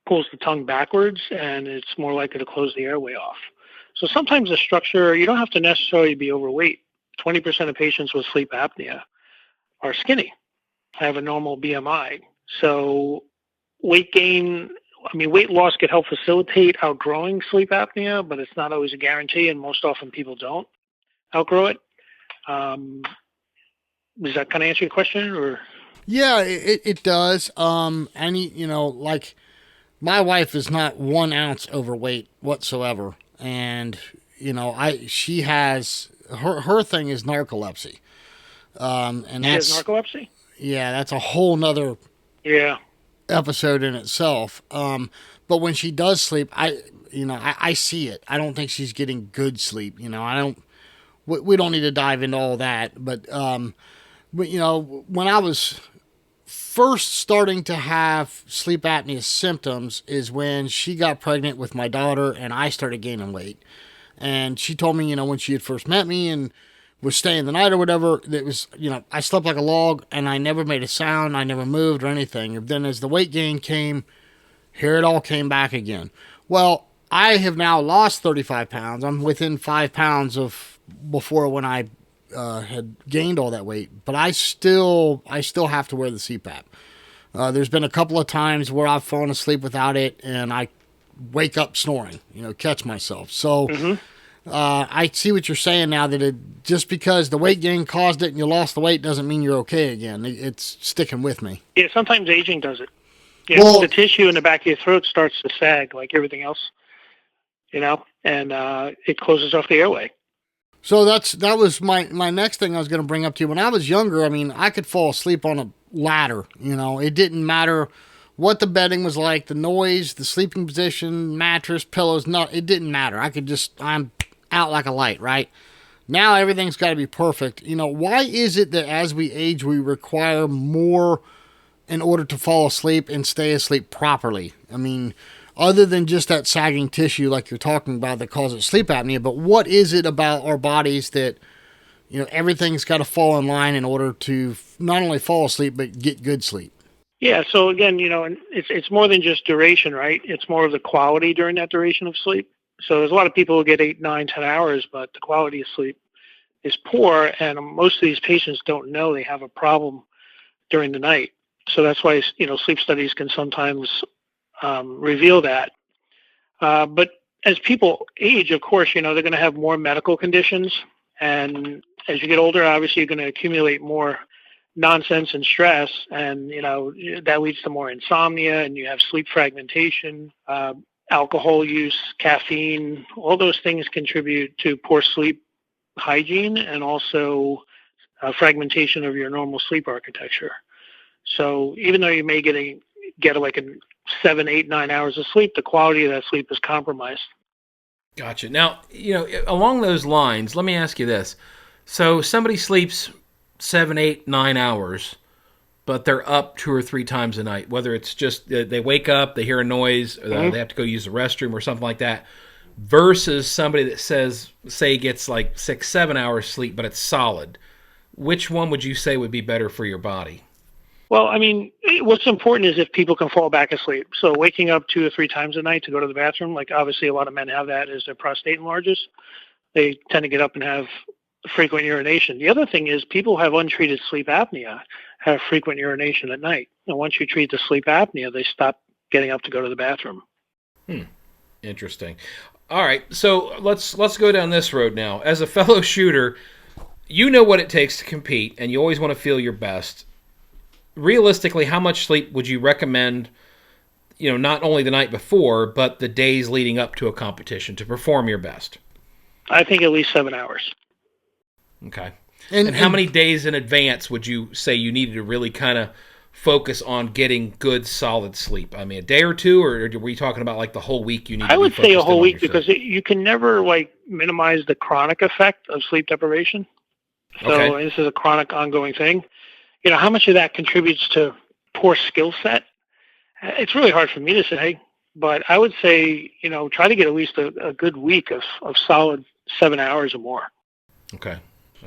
pulls the tongue backwards, and it's more likely to close the airway off. So sometimes the structure, you don't have to necessarily be overweight. 20% of patients with sleep apnea are skinny, have a normal BMI. So weight loss could help facilitate outgrowing sleep apnea, but it's not always a guarantee, and most often people don't outgrow it. Does that kind of answer your question? Or? Yeah, it does. my wife is not 1 ounce overweight whatsoever. And, she has, her thing is narcolepsy. And she has narcolepsy? Yeah, that's a whole nother episode in itself. But when she does sleep, I see it. I don't think she's getting good sleep. We don't need to dive into all that. But when I was first starting to have sleep apnea symptoms is when she got pregnant with my daughter and I started gaining weight. And she told me, when she had first met me and was staying the night or whatever, that was, I slept like a log and I never made a sound. I never moved or anything. And then as the weight gain came, here it all came back again. Well, I have now lost 35 pounds. I'm within 5 pounds of before when I had gained all that weight, but I still have to wear the CPAP. There's been a couple of times where I've fallen asleep without it and I wake up snoring, catch myself. So I see what you're saying now, that just because the weight gain caused it and you lost the weight doesn't mean you're okay again. It's sticking with me. Yeah, sometimes aging does it. Well, the tissue in the back of your throat starts to sag like everything else, and it closes off the airway. So that was my next thing I was going to bring up to you. When I was younger, I could fall asleep on a ladder. It didn't matter what the bedding was like, the noise, the sleeping position, mattress, pillows. It didn't matter. I'm out like a light, right? Now everything's got to be perfect. Why is it that as we age, we require more in order to fall asleep and stay asleep properly? Other than just that sagging tissue like you're talking about that causes sleep apnea, but what is it about our bodies that, everything's got to fall in line in order to not only fall asleep, but get good sleep? Yeah, so again, it's more than just duration, right? It's more of the quality during that duration of sleep. So there's a lot of people who get 8, 9, 10 hours, but the quality of sleep is poor, and most of these patients don't know they have a problem during the night. So that's why, sleep studies can sometimes reveal that. But as people age, of course, they're going to have more medical conditions. And as you get older, obviously, you're going to accumulate more nonsense and stress. And, that leads to more insomnia, and you have sleep fragmentation, alcohol use, caffeine. All those things contribute to poor sleep hygiene and also fragmentation of your normal sleep architecture. So even though you may get like a 7, 8, 9 hours of sleep, the quality of that sleep is compromised. Gotcha. Now, along those lines, let me ask you this. So somebody sleeps 7, 8, 9 hours, but they're up 2 or 3 times a night, whether it's just they wake up, they hear a noise, or they have to go use the restroom or something like that, versus somebody that say gets like 6, 7 hours sleep, but it's solid. Which one would you say would be better for your body? Well, what's important is if people can fall back asleep. So waking up 2 or 3 times a night to go to the bathroom, like obviously a lot of men have that as their prostate enlarges. They tend to get up and have frequent urination. The other thing is people who have untreated sleep apnea have frequent urination at night. And once you treat the sleep apnea, they stop getting up to go to the bathroom. Interesting. All right, so let's go down this road now. As a fellow shooter, you know what it takes to compete, and you always want to feel your best. Realistically, how much sleep would you recommend, not only the night before, but the days leading up to a competition to perform your best? I think at least 7 hours. Okay. And how many days in advance would you say you needed to really kind of focus on getting good, solid sleep? A day or two, or were we talking about like the whole week you need to be I would say a whole week, because you can never minimize the chronic effect of sleep deprivation. So this is a chronic ongoing thing. How much of that contributes to poor skill set? It's really hard for me to say, but I would say, try to get at least a good week of solid 7 hours or more. Okay.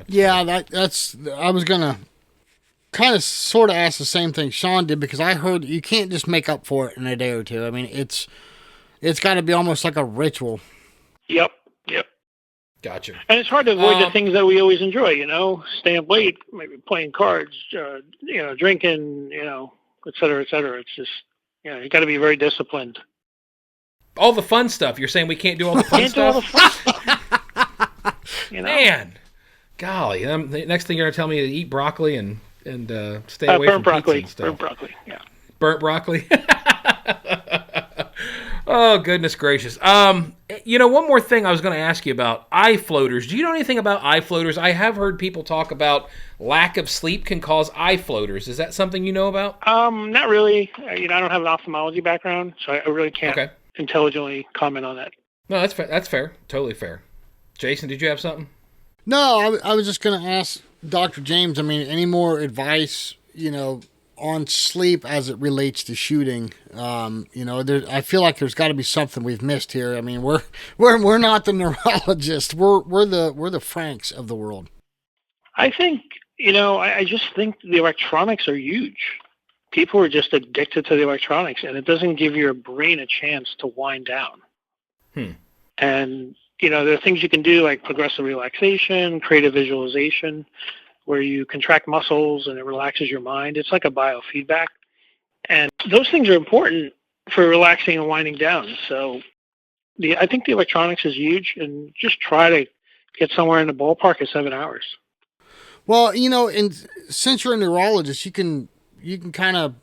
That's I was going to kind of sort of ask the same thing Sean did, because I heard you can't just make up for it in a day or two. It's got to be almost like a ritual. Yep. Gotcha. And it's hard to avoid the things that we always enjoy, staying up late, maybe playing cards, drinking, et cetera, et cetera. It's just, you got to be very disciplined. All the fun stuff. You're saying we can't do all the fun stuff? Man, golly. The next thing you're going to tell me is eat broccoli and stay away from broccoli. pizza and stuff. Burnt broccoli, yeah. Burnt broccoli? Oh, goodness gracious. One more thing I was going to ask you about eye floaters. Do you know anything about eye floaters? I have heard people talk about lack of sleep can cause eye floaters. Is that something you know about? Not really. I don't have an ophthalmology background, so I really can't intelligently comment on that. No, that's fair. That's fair. Totally fair. Jason, did you have something? No, I was just going to ask Dr. James, any more advice, on sleep as it relates to shooting? I feel like there's got to be something we've missed here. We're not the neurologist. We're the Franks of the world. I think, I just think the electronics are huge. People are just addicted to the electronics, and it doesn't give your brain a chance to wind down. And, there are things you can do like progressive relaxation, creative visualization, where you contract muscles and it relaxes your mind. It's like a biofeedback. And those things are important for relaxing and winding down. So I think the electronics is huge, and just try to get somewhere in the ballpark of 7 hours. Well, and since you're a neurologist, you can kind of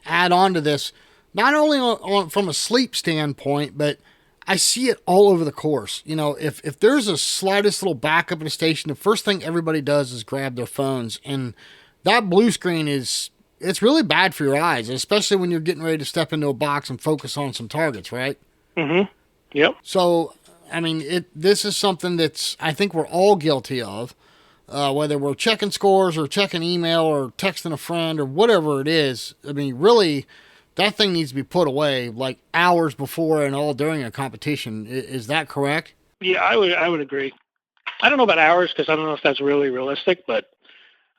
add on to this, not only from a sleep standpoint, but I see it all over the course. If there's a slightest little backup in a station, the first thing everybody does is grab their phones. And that blue screen it's really bad for your eyes, especially when you're getting ready to step into a box and focus on some targets, right? Mm-hmm. Yep. So, this is something that's, I think we're all guilty of, whether we're checking scores or checking email or texting a friend or whatever it is. Really, that thing needs to be put away like hours before and all during a competition. Is that correct? Yeah, I would agree. I don't know about hours because I don't know if that's really realistic, but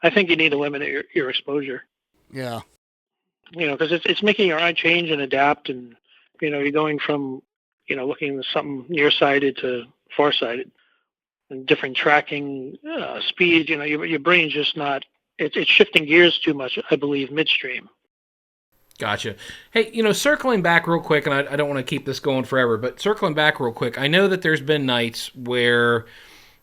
I think you need to limit your exposure. Yeah. Because it's making your eye change and adapt, and you're going from looking at something nearsighted to farsighted, and different tracking speed. Your brain's just not. It's shifting gears too much, I believe, midstream. Gotcha. Hey, circling back real quick, and I don't want to keep this going forever, but circling back real quick, I know that there's been nights where,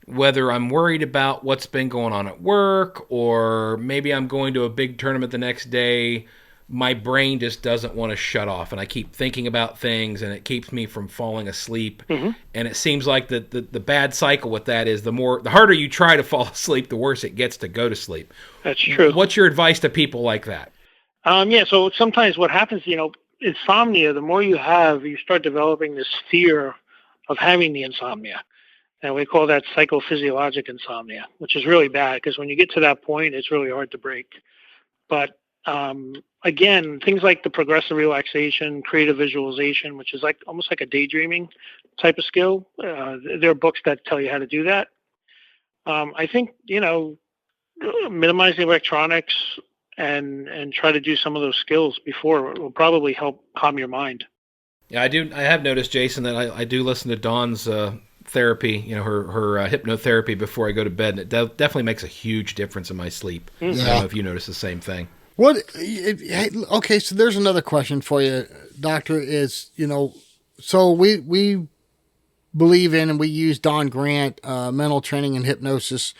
whether I'm worried about what's been going on at work, or maybe I'm going to a big tournament the next day, my brain just doesn't want to shut off, and I keep thinking about things, and it keeps me from falling asleep. Mm-hmm. And it seems like the bad cycle with that is the harder you try to fall asleep, the worse it gets to go to sleep. That's true. What's your advice to people like that? So sometimes what happens, insomnia, the more you have, you start developing this fear of having the insomnia. And we call that psychophysiologic insomnia, which is really bad because when you get to that point, it's really hard to break. But again, things like the progressive relaxation, creative visualization, which is almost like a daydreaming type of skill. There are books that tell you how to do that. I think, minimize the electronics, and try to do some of those skills before will probably help calm your mind. Yeah, I do. I have noticed, Jason, that I do listen to Dawn's therapy, her hypnotherapy before I go to bed, and it definitely makes a huge difference in my sleep. Yeah. I don't know if you notice the same thing. Okay, so there's another question for you, Doctor, is, so we believe in and we use Don Grant, mental training and hypnosis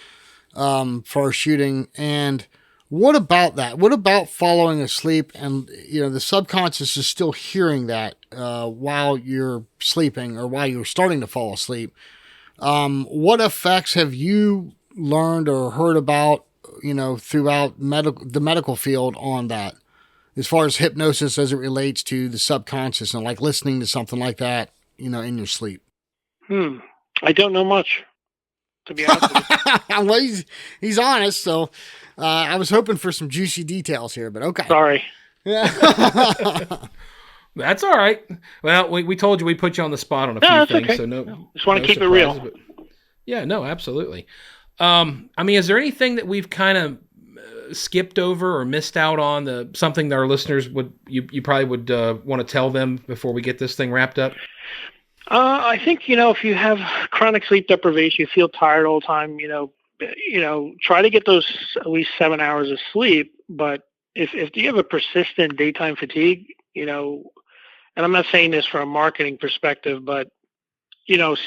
for our shooting, and what about that? What about following asleep and, the subconscious is still hearing that while you're sleeping or while you're starting to fall asleep? What effects have you learned or heard about, throughout the medical field on that, as far as hypnosis as it relates to the subconscious and like listening to something like that, in your sleep? I don't know much, to be honest with you. Well, he's honest, so... I was hoping for some juicy details here, but okay. Sorry. Yeah. That's all right. Well, we told you we put you on the spot on a few things, okay. So no. Just want to keep it real. But yeah, no, absolutely. Is there anything that we've kind of skipped over or missed out on? Something that our listeners you probably would want to tell them before we get this thing wrapped up? I think if you have chronic sleep deprivation, you feel tired all the time. Try to get those at least 7 hours of sleep. But if you have a persistent daytime fatigue, and I'm not saying this from a marketing perspective, but,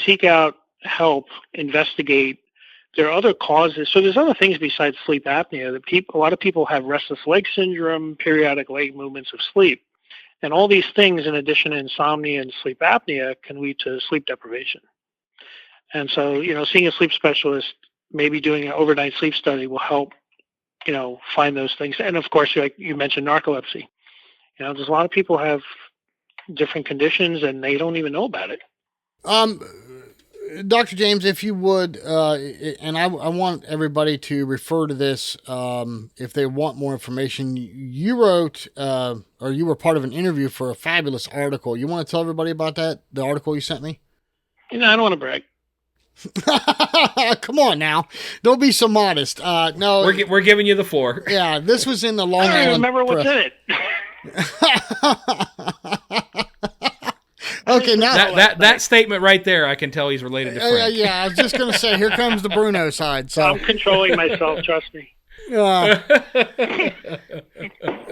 seek out help, investigate. There are other causes. So there's other things besides sleep apnea that a lot of people have restless leg syndrome, periodic leg movements of sleep. And all these things, in addition to insomnia and sleep apnea, can lead to sleep deprivation. And so, seeing a sleep specialist, maybe doing an overnight sleep study will help, find those things. And of course, like you mentioned, narcolepsy. There's a lot of people have different conditions and they don't even know about it. Dr. James, if you would, and I want everybody to refer to this if they want more information. You wrote, or you were part of an interview for a fabulous article. You want to tell everybody about that, the article you sent me? I don't want to brag. Come on now. Don't be so modest. No. We're giving you the floor. Yeah, this was in the Long I don't Island remember what's in it. Okay, now that statement right there, I can tell he's related to Frank. Yeah, I was just going to say, here comes the Bruno side. So I'm controlling myself, trust me.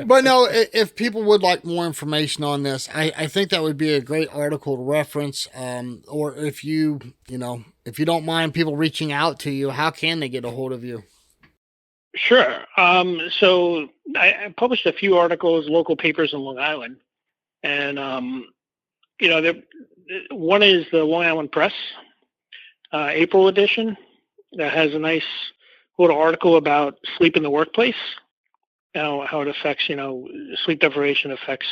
But no, if people would like more information on this, I think that would be a great article to reference. Or if you don't mind people reaching out to you, how can they get a hold of you? Sure. So I published a few articles, local papers in Long Island, and one is the Long Island Press, April edition, that has a nice little article about sleep in the workplace, how it affects, sleep deprivation affects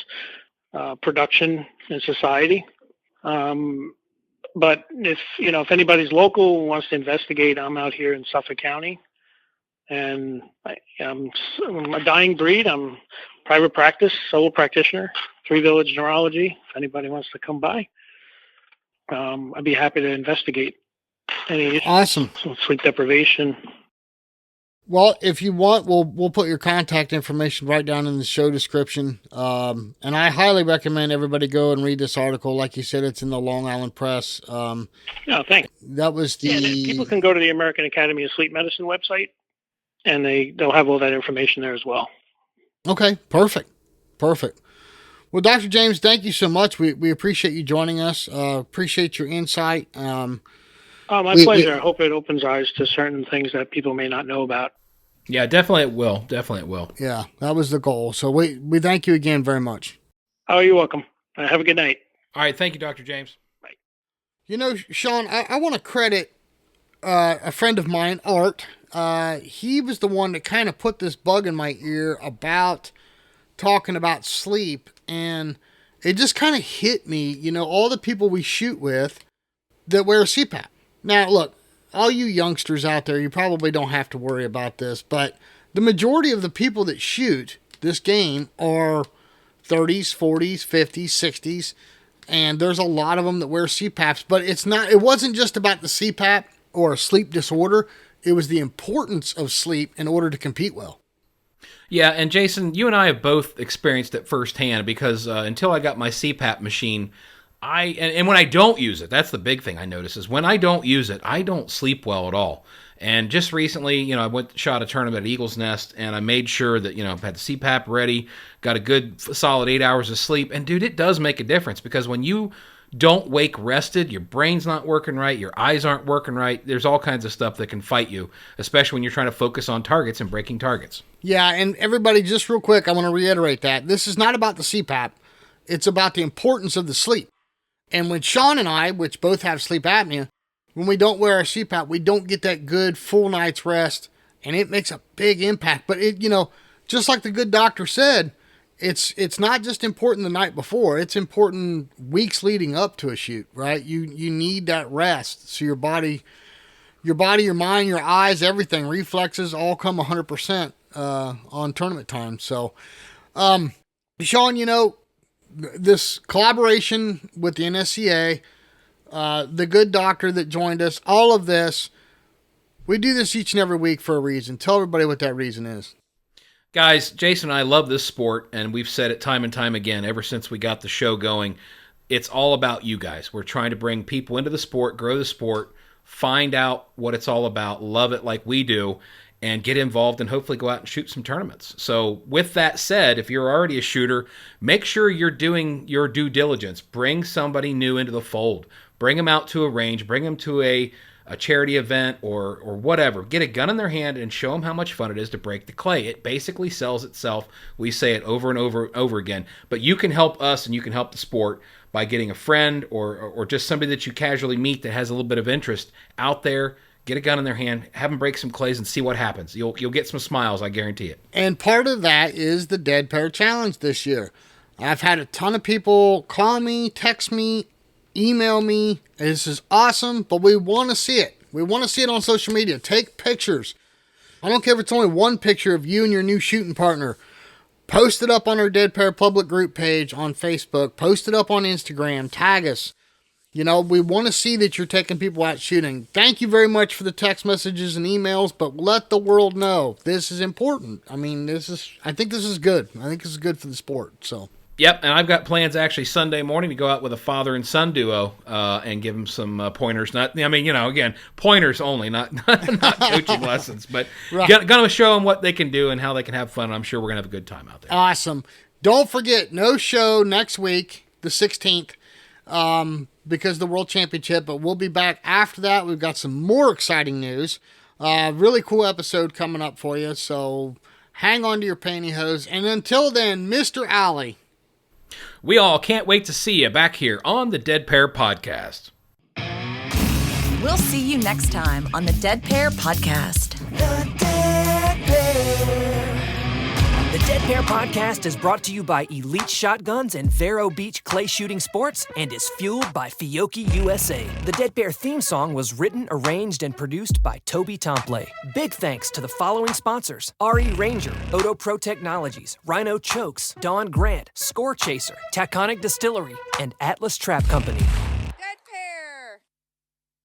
production in society. But if anybody's local and wants to investigate, I'm out here in Suffolk County, and I'm a dying breed. I'm private practice, solo practitioner, 3 Village Neurology. If anybody wants to come by, I'd be happy to investigate any awesome sleep deprivation. Well, if you want, we'll put your contact information right down in the show description. And I highly recommend everybody go and read this article. Like you said, it's in the Long Island Press. Thanks. That was people can go to the American Academy of Sleep Medicine website, and they'll have all that information there as well. Okay, perfect. Well, Dr. James, thank you so much. We appreciate you joining us. Appreciate your insight. My pleasure. I hope it opens eyes to certain things that people may not know about. Yeah, definitely it will. Yeah, that was the goal. So we thank you again very much. Oh, you're welcome. Have a good night. All right, thank you, Dr. James. Bye. Sean, I want to credit a friend of mine, Art. He was the one that kind of put this bug in my ear about talking about sleep, and it just kind of hit me, all the people we shoot with that wear CPAP. Now, look, all you youngsters out there, you probably don't have to worry about this, but the majority of the people that shoot this game are 30s, 40s, 50s, 60s, and there's a lot of them that wear CPAPs, but it wasn't just about the CPAP or a sleep disorder. It was the importance of sleep in order to compete well. Yeah, and Jason, you and I have both experienced it firsthand because until I got my CPAP machine, and when I don't use it, that's the big thing I notice is when I don't use it, I don't sleep well at all. And just recently, I shot a tournament at Eagle's Nest, and I made sure that, I've had the CPAP ready, got a good solid 8 hours of sleep. And dude, it does make a difference because when you don't wake rested, your brain's not working right, your eyes aren't working right. There's all kinds of stuff that can fight you, especially when you're trying to focus on targets and breaking targets. Yeah, and everybody, just real quick, I want to reiterate that. This is not about the CPAP. It's about the importance of the sleep. And when Sean and I, which both have sleep apnea, when we don't wear our CPAP, we don't get that good full night's rest, and it makes a big impact. But it, just like the good doctor said, it's not just important the night before. It's important weeks leading up to a shoot, right? You need that rest. So your body, your mind, your eyes, everything, reflexes all come 100% on tournament time. So, Sean, this collaboration with the NSCA, the good doctor that joined us, all of this, we do this each and every week for a reason. Tell everybody what that reason is. Guys, Jason and I love this sport, and we've said it time and time again ever since we got the show going. It's all about you guys. We're trying to bring people into the sport, grow the sport, find out what it's all about, love it like we do, and get involved and hopefully go out and shoot some tournaments. So with that said, if you're already a shooter, make sure you're doing your due diligence. Bring somebody new into the fold. Bring them out to a range. Bring them to a a charity event or whatever. Get a gun in their hand and show them how much fun it is to break the clay. It basically sells itself. We say it over and over and over again. But you can help us and you can help the sport by getting a friend or just somebody that you casually meet that has a little bit of interest out there. Get a gun in their hand, have them break some clays, and see what happens. You'll get some smiles, I guarantee it. And part of that is the Dead Pair Challenge this year. I've had a ton of people call me, text me, email me. This is awesome, but we want to see it. We want to see it on social media. Take pictures. I don't care if it's only one picture of you and your new shooting partner. Post it up on our Dead Pair public group page on Facebook. Post it up on Instagram. Tag us. You know, we want to see that you're taking people out shooting. Thank you very much for the text messages and emails, but let the world know this is important. I mean, I think this is good. I think this is good for the sport. So. Yep, and I've got plans actually Sunday morning to go out with a father and son duo and give them some pointers. Again, pointers only, not coaching lessons, but right. Going to show them what they can do and how they can have fun. I'm sure we're going to have a good time out there. Awesome. Don't forget, no show next week, the 16th. Because of the World Championship, but we'll be back after that. We've got some more exciting news. Really cool episode coming up for you, so hang on to your pantyhose. And until then, Mr. Alley. We all can't wait to see you back here on the Dead Pair Podcast. We'll see you next time on the Dead Pair Podcast. The Dead Pair. The Dead Pair Podcast is brought to you by Elite Shotguns and Vero Beach Clay Shooting Sports and is fueled by Fiocchi USA. The Dead Pair theme song was written, arranged, and produced by Toby Tomplay. Big thanks to the following sponsors: RE Ranger, Odo Pro Technologies, Rhino Chokes, Dawn Grant, Score Chaser, Taconic Distillery, and Atlas Trap Company.